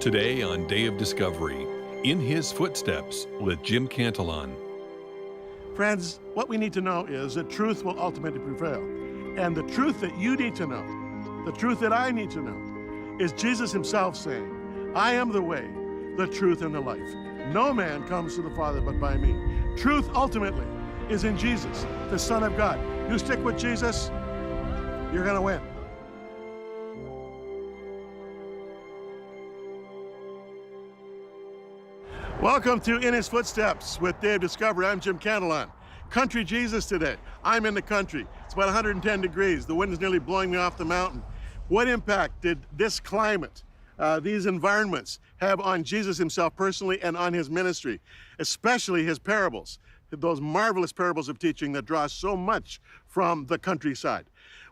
Today on Day of Discovery, In His Footsteps with Jim Cantelon. Friends, what we need to know is that truth will ultimately prevail. And the truth that you need to know, the truth that I need to know, is Jesus himself saying, I am the way, the truth, and the life. No man comes to the Father but by me. Truth ultimately is in Jesus, the Son of God. You stick with Jesus, you're going to win. Welcome to In His Footsteps with Day of Discovery. I'm Jim Cantelon. Country Jesus today. I'm in the country. It's about 110 degrees. The wind is nearly blowing me off the mountain. What impact did this climate, these environments, have on Jesus himself personally and on his ministry, especially his parables, those marvelous parables of teaching that draw so much from the countryside?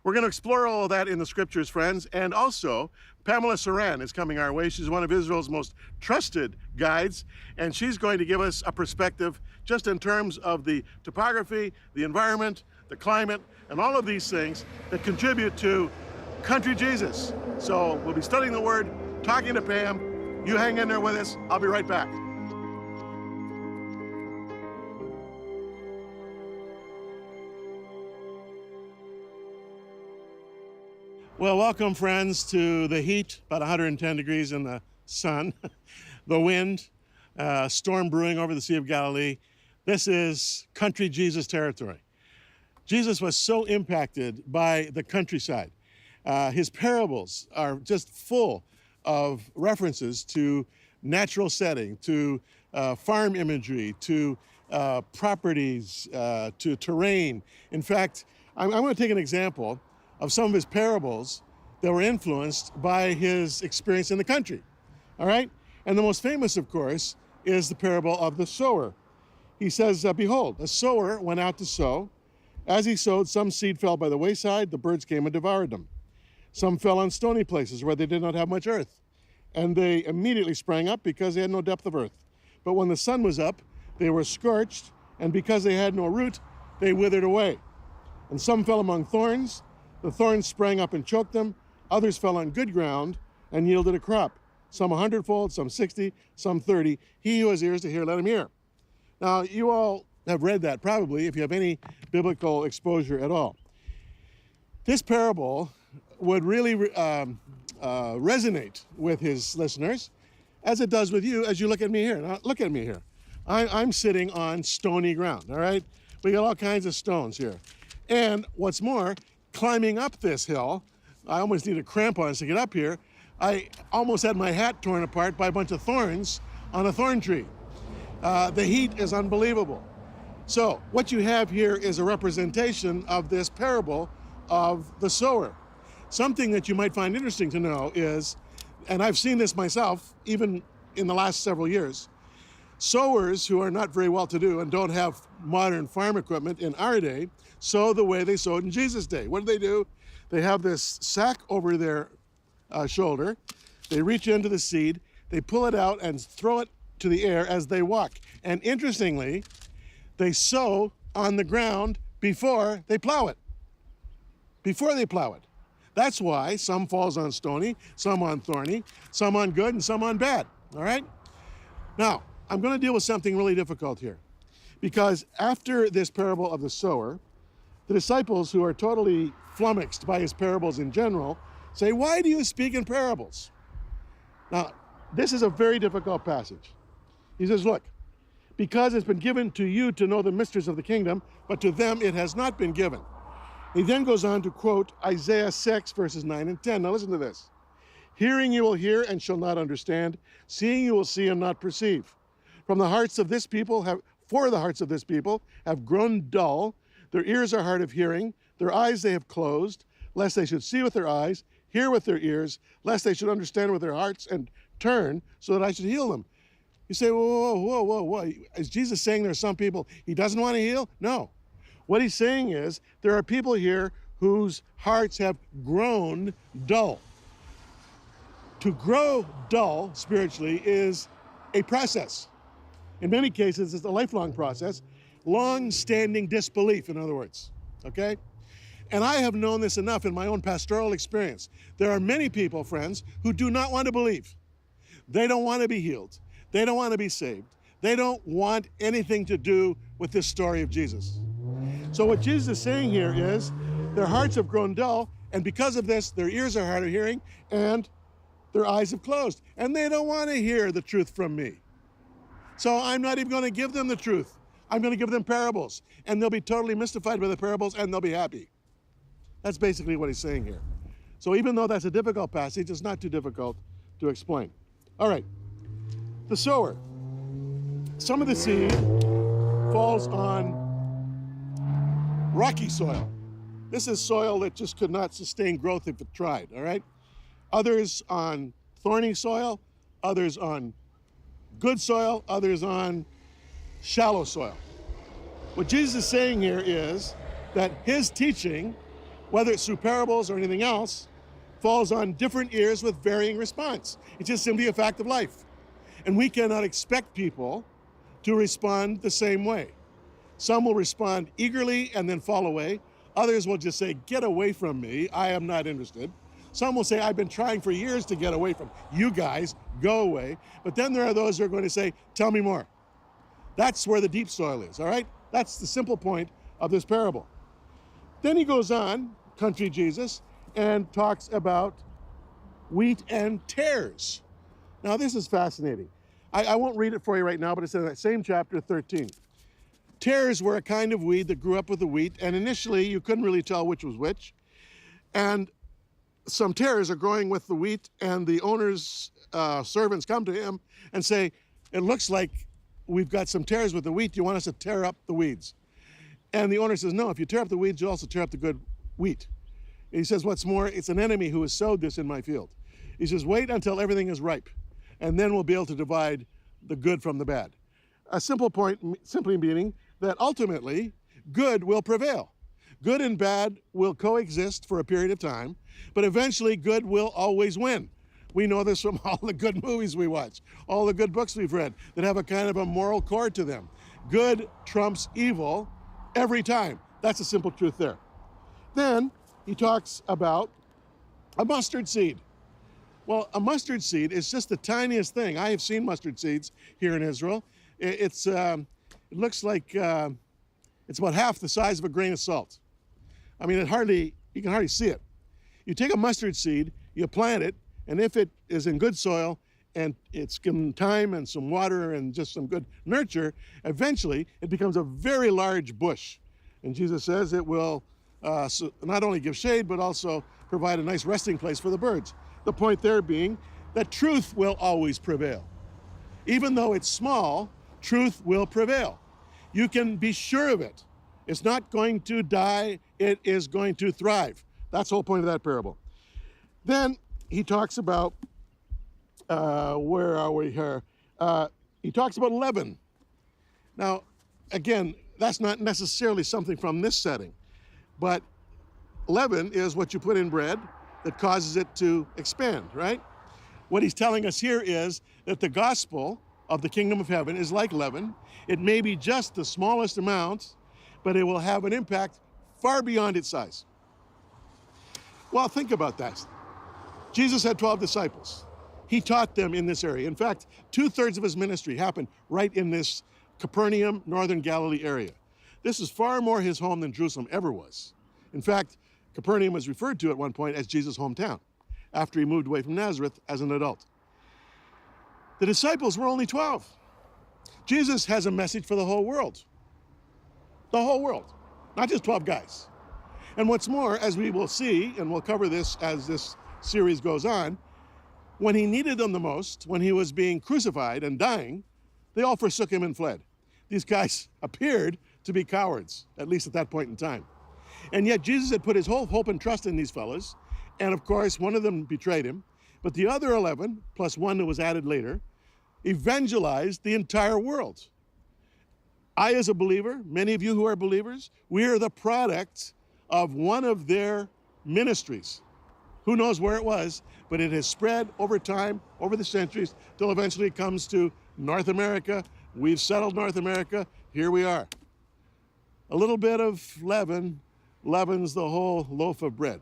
We're going to explore all of that in the scriptures, friends, and also Pamela Suran is coming our way. She's one of Israel's most trusted guides, and she's going to give us a perspective just in terms of the topography, the environment, the climate, and all of these things that contribute to country Jesus. So we'll be studying the Word, talking to Pam. You hang in there with us. I'll be right back. Well, welcome, friends, to the heat, about 110 degrees in the sun, the wind, storm brewing over the Sea of Galilee. This is country Jesus territory. Jesus was so impacted by the countryside. His parables are just full of references to natural setting, to farm imagery, to properties, to terrain. In fact, I'm going to take an example of some of his parables that were influenced by his experience in the country, all right? And the most famous, of course, is the parable of the sower. He says, behold, a sower went out to sow. As he sowed, some seed fell by the wayside, the birds came and devoured them. Some fell on stony places where they did not have much earth, and they immediately sprang up because they had no depth of earth. But when the sun was up, they were scorched, and because they had no root, they withered away. And some fell among thorns. The thorns sprang up and choked them. Others fell on good ground and yielded a crop. Some 100-fold, some 60, some 30. He who has ears to hear, let him hear. Now, you all have read that probably if you have any biblical exposure at all. This parable would really resonate with his listeners, as it does with you as you look at me here. Now, look at me here. I'm sitting on stony ground, all right? We got all kinds of stones here. And what's more, climbing up this hill, I almost needed crampons to get up here. I almost had my hat torn apart by a bunch of thorns on a thorn tree. The heat is unbelievable. So what you have here is a representation of this parable of the sower. Something that you might find interesting to know is, and I've seen this myself, even in the last several years, sowers who are not very well-to-do and don't have modern farm equipment in our day sow the way they sowed in Jesus' day. What do? They have this sack over their shoulder. They reach into the seed. They pull it out and throw it to the air as they walk. And interestingly, they sow on the ground before they plow it. Before they plow it. That's why some falls on stony, some on thorny, some on good, and some on bad. All right? Now, I'm going to deal with something really difficult here. Because after this parable of the sower, the disciples, who are totally flummoxed by his parables in general, say, why do you speak in parables? Now, this is a very difficult passage. He says, look, because it's been given to you to know the mysteries of the kingdom, but to them it has not been given. He then goes on to quote Isaiah 6, verses 9 and 10. Now listen to this. Hearing you will hear and shall not understand. Seeing you will see and not perceive. For the hearts of this people have grown dull. Their ears are hard of hearing. Their eyes they have closed, lest they should see with their eyes, hear with their ears, lest they should understand with their hearts and turn so that I should heal them. You say, whoa. Is Jesus saying there are some people he doesn't want to heal? No. What he's saying is there are people here whose hearts have grown dull. To grow dull spiritually is a process. In many cases, it's a lifelong process. Long-standing disbelief, in other words, okay? And I have known this enough in my own pastoral experience. There are many people, friends, who do not want to believe. They don't want to be healed. They don't want to be saved. They don't want anything to do with this story of Jesus. So what Jesus is saying here is their hearts have grown dull, and because of this, their ears are hard of hearing, and their eyes have closed. And they don't want to hear the truth from me. So I'm not even going to give them the truth. I'm going to give them parables, and they'll be totally mystified by the parables, and they'll be happy. That's basically what he's saying here. So even though that's a difficult passage, it's not too difficult to explain. All right, the sower. Some of the seed falls on rocky soil. This is soil that just could not sustain growth if it tried, all right? Others on thorny soil, others on good soil, others on shallow soil. What Jesus is saying here is that his teaching, whether it's through parables or anything else, falls on different ears with varying response. It's just simply a fact of life. And we cannot expect people to respond the same way. Some will respond eagerly and then fall away. Others will just say, get away from me, I am not interested. Some will say, I've been trying for years to get away from you guys, go away. But then there are those who are going to say, tell me more. That's where the deep soil is, all right? That's the simple point of this parable. Then he goes on, country Jesus, and talks about wheat and tares. Now this is fascinating. I won't read it for you right now, but it's in that same chapter 13. Tares were a kind of weed that grew up with the wheat, and initially you couldn't really tell which was which. And some tares are growing with the wheat, and the owner's servants come to him and say, it looks like we've got some tares with the wheat. Do you want us to tear up the weeds? And the owner says, no, if you tear up the weeds, you also tear up the good wheat. And he says, what's more, it's an enemy who has sowed this in my field. He says, wait until everything is ripe, and then we'll be able to divide the good from the bad. A simple point, simply meaning that ultimately good will prevail. Good and bad will coexist for a period of time, but eventually good will always win. We know this from all the good movies we watch, all the good books we've read that have a kind of a moral core to them. Good trumps evil every time. That's a simple truth there. Then he talks about a mustard seed. Well, a mustard seed is just the tiniest thing. I have seen mustard seeds here in Israel. It looks like it's about half the size of a grain of salt. I mean, you can hardly see it. You take a mustard seed, you plant it, and if it is in good soil and it's given time and some water and just some good nurture, eventually it becomes a very large bush. And Jesus says it will not only give shade, but also provide a nice resting place for the birds. The point there being that truth will always prevail. Even though it's small, truth will prevail. You can be sure of it. It's not going to die, it is going to thrive. That's the whole point of that parable. Then he talks about, where are we here? He talks about leaven. Now, again, that's not necessarily something from this setting, but leaven is what you put in bread that causes it to expand, right? What he's telling us here is that the gospel of the kingdom of heaven is like leaven. It may be just the smallest amount, but it will have an impact far beyond its size. Well, think about that. Jesus had 12 disciples. He taught them in this area. In fact, 2/3 of his ministry happened right in this Capernaum, northern Galilee area. This is far more his home than Jerusalem ever was. In fact, Capernaum was referred to at one point as Jesus' hometown, after he moved away from Nazareth as an adult. The disciples were only 12. Jesus has a message for the whole world. The whole world, not just 12 guys. And what's more, as we will see, and we'll cover this as this series goes on, when he needed them the most, when he was being crucified and dying, they all forsook him and fled. These guys appeared to be cowards, at least at that point in time. And yet Jesus had put his whole hope and trust in these fellas, and of course one of them betrayed him, but the other 11, plus one that was added later, evangelized the entire world. I, as a believer, many of you who are believers, we are the product of one of their ministries. Who knows where it was, but it has spread over time, over the centuries, till eventually it comes to North America. We've settled North America. Here we are. A little bit of leaven leavens the whole loaf of bread.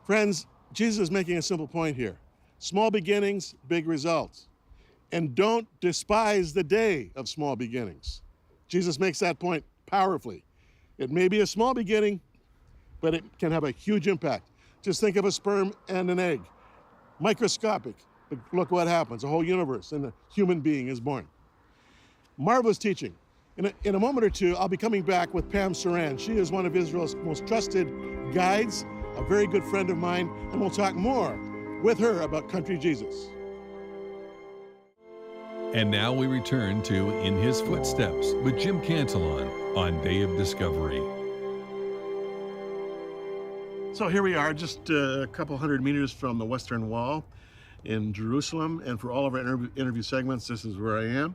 Friends, Jesus is making a simple point here. Small beginnings, big results. And don't despise the day of small beginnings. Jesus makes that point powerfully. It may be a small beginning, but it can have a huge impact. Just think of a sperm and an egg. Microscopic, but look what happens. A whole universe and a human being is born. Marvelous teaching. In a moment or two, I'll be coming back with Pam Suran. She is one of Israel's most trusted guides, a very good friend of mine, and we'll talk more with her about Country Jesus. And now we return to In His Footsteps with Jim Cantelon on Day of Discovery. So here we are, just a couple hundred meters from the Western Wall in Jerusalem. And for all of our interview segments, this is where I am.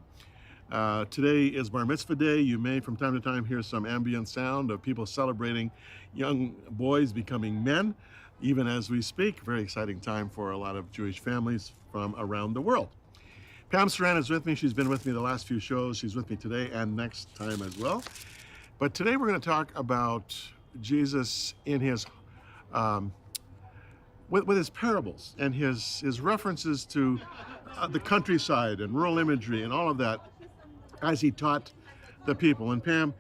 Today is Bar Mitzvah Day. You may from time to time hear some ambient sound of people celebrating young boys becoming men, even as we speak. Very exciting time for a lot of Jewish families from around the world. Pam Suran is with me. She's been with me the last few shows. She's with me today and next time as well. But today we're going to talk about Jesus in his with his parables and his references to the countryside and rural imagery and all of that as he taught the people. And Pam,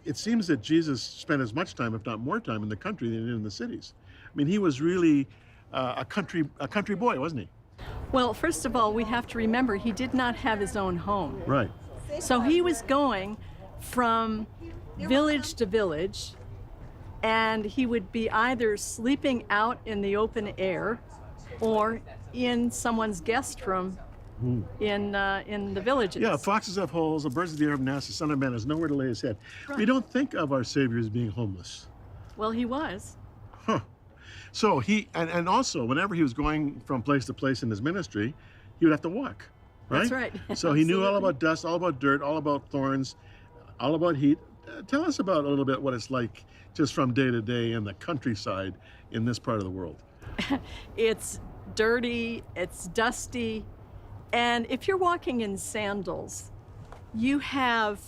it seems that Jesus spent as much time, if not more time, in the country than in the cities. I mean, he was really a country boy, wasn't he? Well, first of all, we have to remember he did not have his own home. Right. So he was going from village to village, and he would be either sleeping out in the open air or in someone's guest room in the villages. Yeah, foxes have holes, the birds of the air have nests, the Son of Man has nowhere to lay his head. Right. We don't think of our Savior as being homeless. Well, he was. Huh. So he, and also whenever he was going from place to place in his ministry, he would have to walk, right? That's right. So he knew all Absolutely. about dust, all about dirt, all about thorns, all about heat. Tell us about a little bit what it's like just from day to day in the countryside in this part of the world. It's dirty, it's dusty, and if you're walking in sandals, you have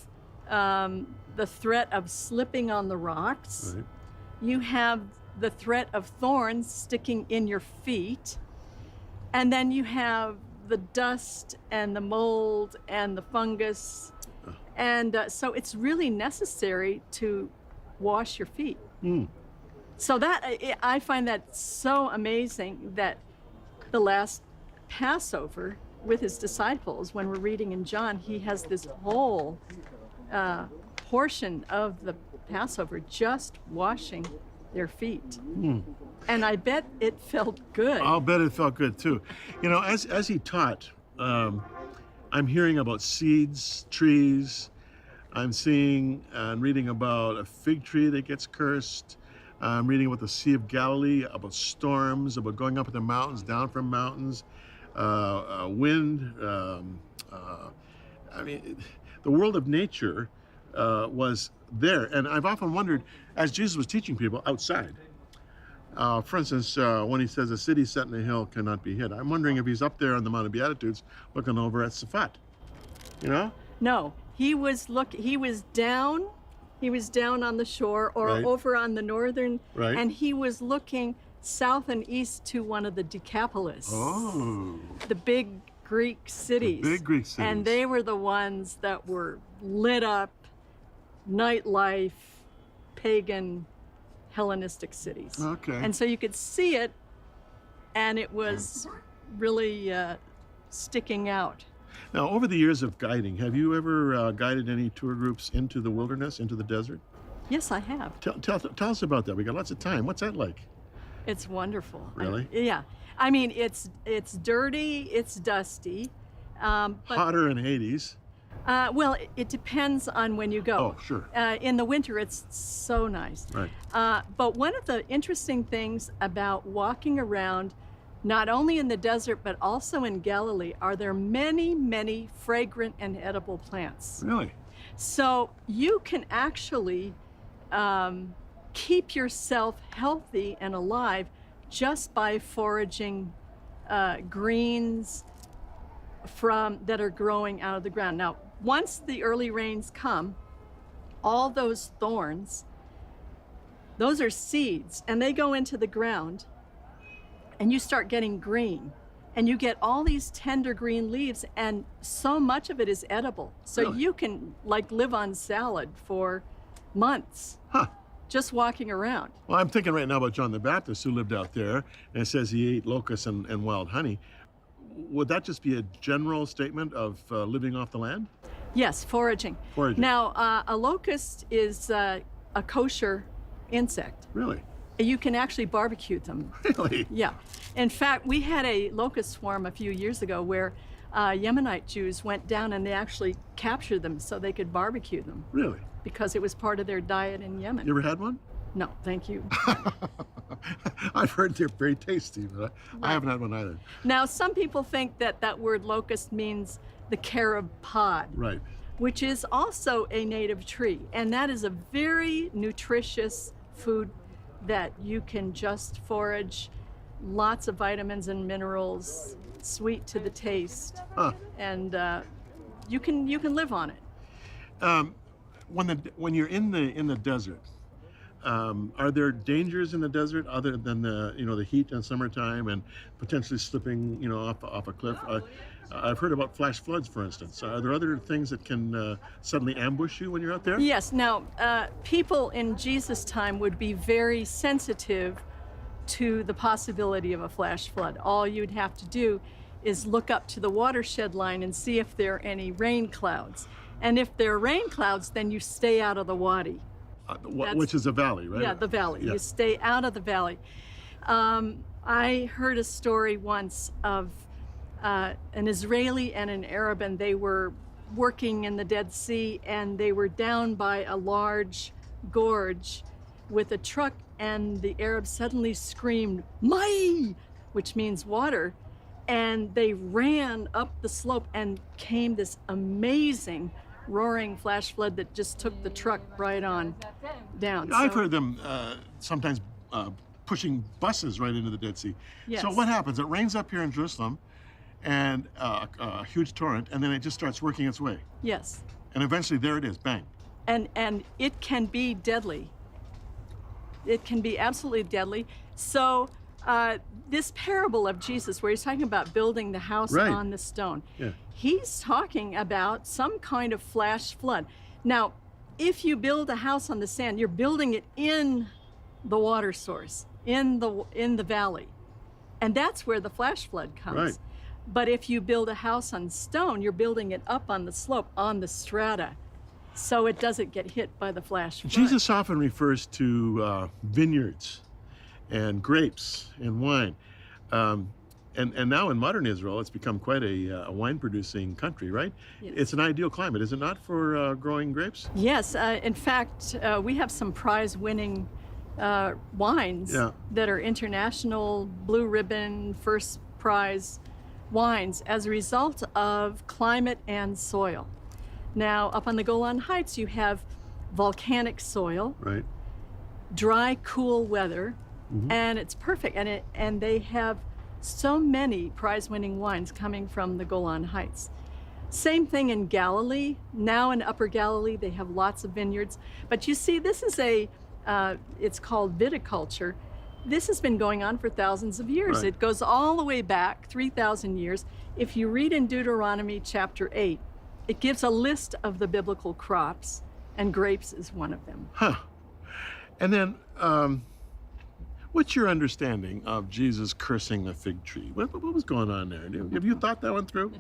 the threat of slipping on the rocks. Right. You have the threat of thorns sticking in your feet, and then you have the dust and the mold and the fungus, and so it's really necessary to wash your feet. So that I find that so amazing that the last Passover with his disciples, when we're reading in John, he has this whole portion of the Passover just washing their feet. And I bet it felt good. I'll bet it felt good too. You know, as he taught, I'm hearing about seeds, trees. I'm seeing and reading about a fig tree that gets cursed. I'm reading about the Sea of Galilee, about storms, about going up in the mountains, down from mountains, wind. I mean, the world of nature was there. And I've often wondered, as Jesus was teaching people outside, for instance, when he says a city set in a hill cannot be hid, I'm wondering if he's up there on the Mount of Beatitudes looking over at Safat, you know? No, he was down on the shore or Right. over on the northern, Right. and he was looking south and east to one of the Decapolis. Oh. The big Greek cities. big Greek cities. And they were the ones that were lit up, nightlife, pagan, Hellenistic cities. Okay. And so you could see it, and it was really sticking out. Now, over the years of guiding, have you ever guided any tour groups into the wilderness, into the desert? Yes, I have. Tell us about that. We got lots of time. What's that like? It's wonderful. Really? Yeah. I mean, it's dirty, it's dusty. But, Hotter in Hades. well, it depends on when you go. Oh, sure. In the winter, it's so nice. Right. But one of the interesting things about walking around, not only in the desert, but also in Galilee, are there many, many fragrant and edible plants. Really? So you can actually keep yourself healthy and alive just by foraging greens that are growing out of the ground. Now, once the early rains come, all those thorns, those are seeds, and they go into the ground, and you start getting green. and you get all these tender green leaves, and so much of it is edible. So Really? you can like live on salad for months Huh. just walking around. Well, I'm thinking right now about John the Baptist, who lived out there, and it says he ate locusts and wild honey. Would that just be a general statement of living off the land? Yes, foraging. Foraging. Now, a locust is a kosher insect. Really? You can actually barbecue them. Really? Yeah. In fact, we had a locust swarm a few years ago where Yemenite Jews went down and they actually captured them so they could barbecue them Really? because it was part of their diet in Yemen. You ever had one? No, thank you. I've heard they're very tasty, but I haven't had one either. Now, some people think that that word locust means the carob pod, Right. which is also a native tree. And that is a very nutritious food that you can just forage. Lots of vitamins and minerals, sweet to the taste, Huh. and you can live on it. When you're in the desert, are there dangers in the desert other than the heat in summertime and potentially slipping off a cliff? I've heard about flash floods, for instance. Are there other things that can suddenly ambush you when you're out there? Yes. Now, people in Jesus' time would be very sensitive to the possibility of a flash flood. All you'd have to do is look up to the watershed line and see if there are any rain clouds. And if there are rain clouds, then you stay out of the wadi. Which is a valley, right? Yeah, the valley. Yeah. You stay out of the valley. I heard a story once of an Israeli and an Arab, and they were working in the Dead Sea, and they were down by a large gorge with a truck, and the Arab suddenly screamed, "Mai!" which means water, and they ran up the slope, and came this amazing roaring flash flood that just took the truck right on down. I've So- heard them sometimes pushing buses right into the Dead Sea. Yes. So what happens? It rains up here in Jerusalem, and a huge torrent, and then it just starts working its way. Yes. And eventually there it is, bang. And it can be deadly. It can be absolutely deadly. So this parable of Jesus, where he's talking about building the house Right. on the stone, Yeah. he's talking about some kind of flash flood. Now, if you build a house on the sand, you're building it in the water source, in the valley, and that's where the flash flood comes. Right. But if you build a house on stone, you're building it up on the slope, on the strata, so it doesn't get hit by the flash flood. Jesus often refers to vineyards and grapes and wine. And now in modern Israel, it's become quite a wine-producing country, right? Yes. It's an ideal climate, is it not, for growing grapes? Yes, in fact, we have some prize-winning wines Yeah. that are international blue ribbon first prize wines as a result of climate and soil. Now, up on the Golan Heights, you have volcanic soil, Right. dry, cool weather, Mhm. and it's perfect. And they have so many prize-winning wines coming from the Golan Heights. Same thing in Galilee. Now in Upper Galilee, they have lots of vineyards. But you see, this is it's called viticulture. This has been going on for thousands of years. Right. It goes all the way back 3,000 years. If you read in Deuteronomy chapter 8, it gives a list of the biblical crops, and grapes is one of them. Huh. And then, what's your understanding of Jesus cursing the fig tree? What was going on there? Have you thought that one through?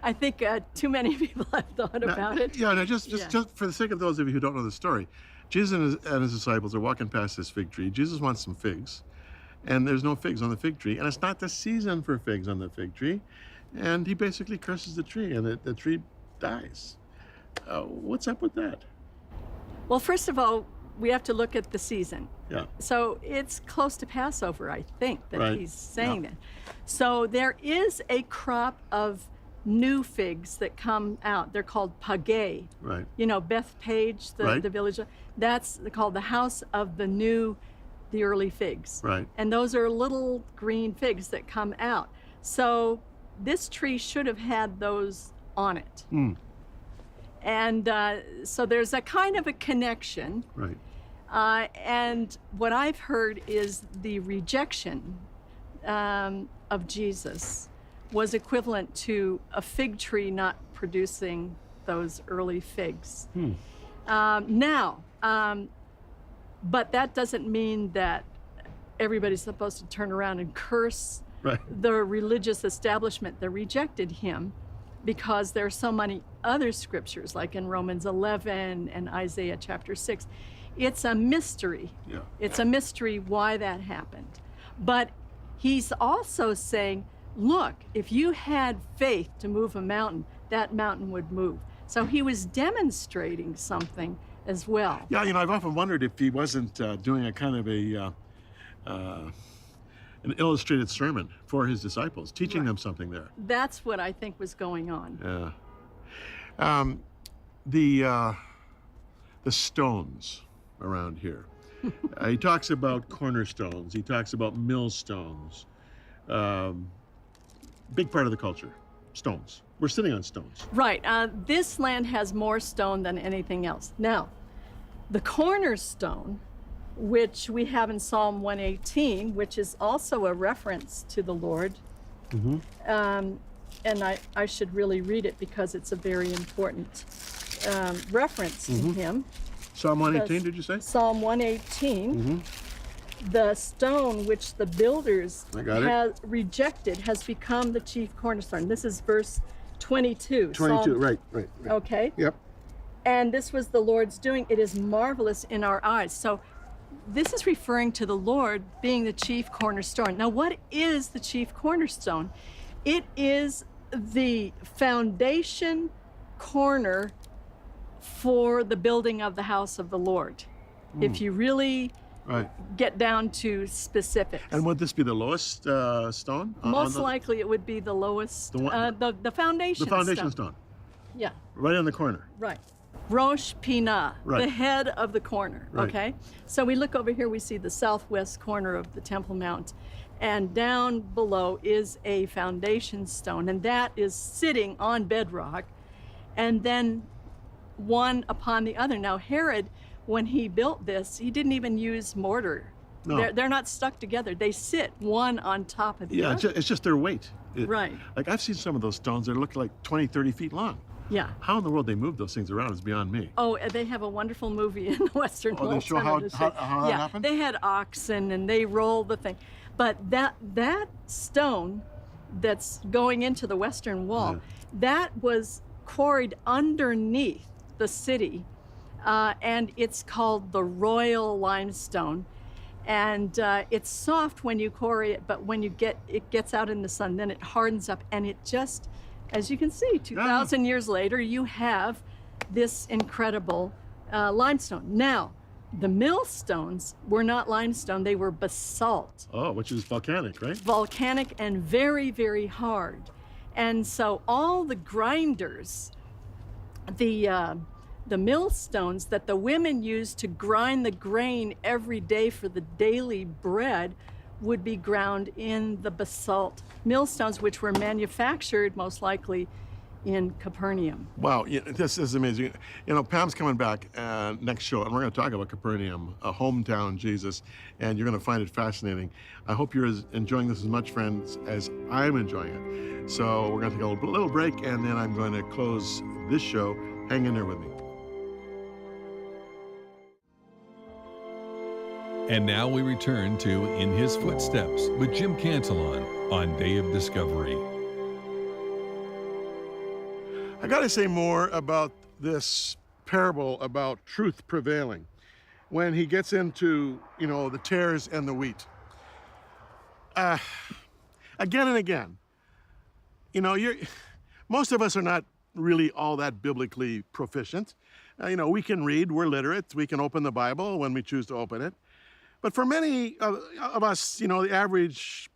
I think too many people have thought about it. Yeah, no, just Yeah. for the sake of those of you who don't know the story, Jesus and his disciples are walking past this fig tree. Jesus wants some figs, and there's no figs on the fig tree, and it's not the season for figs on the fig tree, and he basically curses the tree, and the tree dies. What's up with that? Well, first of all, we have to look at the season. Yeah. So it's close to Passover, I think, that Right. he's saying Yeah. that. So there is a crop of new figs that come out. They're called pagay. Right. You know, Bethpage, Right. the village, that's called the house of the early figs. Right. And those are little green figs that come out. So this tree should have had those on it. Mm. And so there's a kind of a connection. Right. And what I've heard is the rejection of Jesus was equivalent to a fig tree not producing those early figs. But that doesn't mean that everybody's supposed to turn around and curse the religious establishment that rejected him, because there are so many other scriptures, like in Romans 11 and Isaiah chapter 6. It's a mystery. It's a mystery why that happened. But he's also saying, look, if you had faith to move a mountain, that mountain would move. So he was demonstrating something as well. Yeah, I've often wondered if he wasn't doing a kind of an illustrated sermon for his disciples, teaching them something there. That's what I think was going on. Yeah. The stones around here. He talks about cornerstones. He talks about millstones. Big part of the culture, stones. We're sitting on stones. Right. This land has more stone than anything else. Now, the cornerstone, which we have in Psalm 118, which is also a reference to the Lord. And I should really read it because it's a very important reference to him. Psalm 118, did you say? Psalm 118. The stone which the builders have rejected has become the chief cornerstone. This is verse 22. 22, Psalm, right. Okay. Yep. And this was the Lord's doing. It is marvelous in our eyes. So this is referring to the Lord being the chief cornerstone. Now, what is the chief cornerstone? It is the foundation corner for the building of the house of the Lord. If you really get down to specifics. And would this be the lowest stone? Most likely it would be the lowest, the foundation stone. The foundation stone. Yeah. Right on the corner. Right. Rosh Pinah, the head of the corner, okay? So we look over here, we see the southwest corner of the Temple Mount, and down below is a foundation stone, and that is sitting on bedrock, and then one upon the other. Now, Herod, when he built this, he didn't even use mortar. No. They're not stuck together. They sit one on top of the other. It's just their weight. Right. Like, I've seen some of those stones that look like 20, 30 feet long. Yeah. How in the world they move those things around is beyond me. Oh, they have a wonderful movie in the Western Wall. They show how that happened? They had oxen and they rolled the thing. But that stone that's going into the Western Wall, that was quarried underneath the city, and it's called the Royal Limestone. And it's soft when you quarry it, but when it gets out in the sun, then it hardens up, and it just, as you can see, 2,000 years later, you have this incredible limestone. Now, the millstones were not limestone, they were basalt. Oh, which is volcanic, right? Volcanic and very, very hard. And so all the grinders, the millstones that the women used to grind the grain every day for the daily bread would be ground in the basalt millstones, which were manufactured most likely in Capernaum. Wow, this is amazing. Pam's coming back next show, and we're going to talk about Capernaum, a hometown Jesus, and you're going to find it fascinating. I hope you're enjoying this as much, friends, as I'm enjoying it. So we're going to take a little break, and then I'm going to close this show. Hang in there with me. And now we return to In His Footsteps with Jim Cantelon on Day of Discovery. I got to say more about this parable about truth prevailing when he gets into, the tares and the wheat. Again and again, most of us are not really all that biblically proficient. We can read, we're literate, we can open the Bible when we choose to open it. But for many of us, the average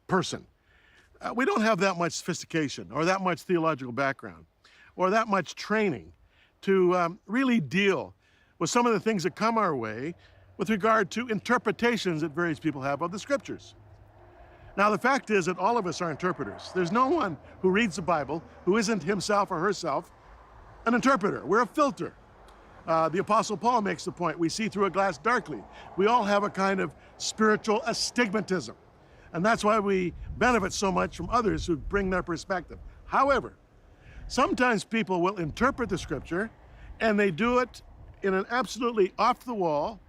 person, we don't have that much sophistication or that much theological background or that much training to really deal with some of the things that come our way with regard to interpretations that various people have of the scriptures. Now, the fact is that all of us are interpreters. There's no one who reads the Bible who isn't himself or herself an interpreter. We're a filter. The Apostle Paul makes the point, we see through a glass darkly. We all have a kind of spiritual astigmatism. And that's why we benefit so much from others who bring their perspective. However, sometimes people will interpret the scripture and they do it in an absolutely off the wall,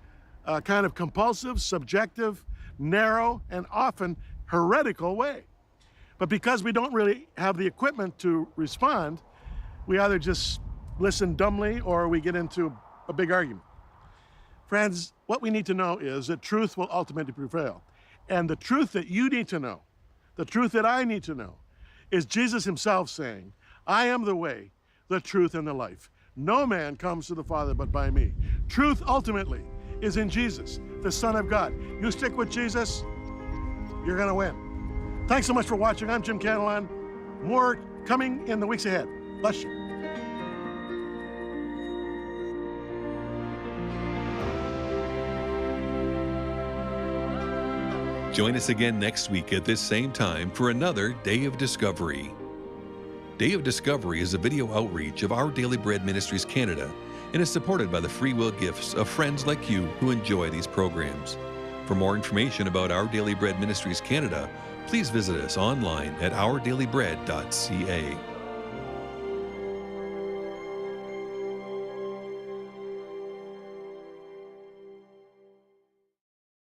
kind of compulsive, subjective, narrow, and often heretical way. But because we don't really have the equipment to respond, we either just listen dumbly or we get into a big argument. Friends, what we need to know is that truth will ultimately prevail. And the truth that you need to know, the truth that I need to know, is Jesus himself saying, I am the way, the truth, and the life. No man comes to the Father but by me. Truth ultimately is in Jesus, the Son of God. You stick with Jesus, you're gonna win. Thanks so much for watching. I'm Jim Cantelon. More coming in the weeks ahead. Bless you. Join us again next week at this same time for another Day of Discovery. Day of Discovery is a video outreach of Our Daily Bread Ministries Canada and is supported by the free will gifts of friends like you who enjoy these programs. For more information about Our Daily Bread Ministries Canada, please visit us online at ourdailybread.ca.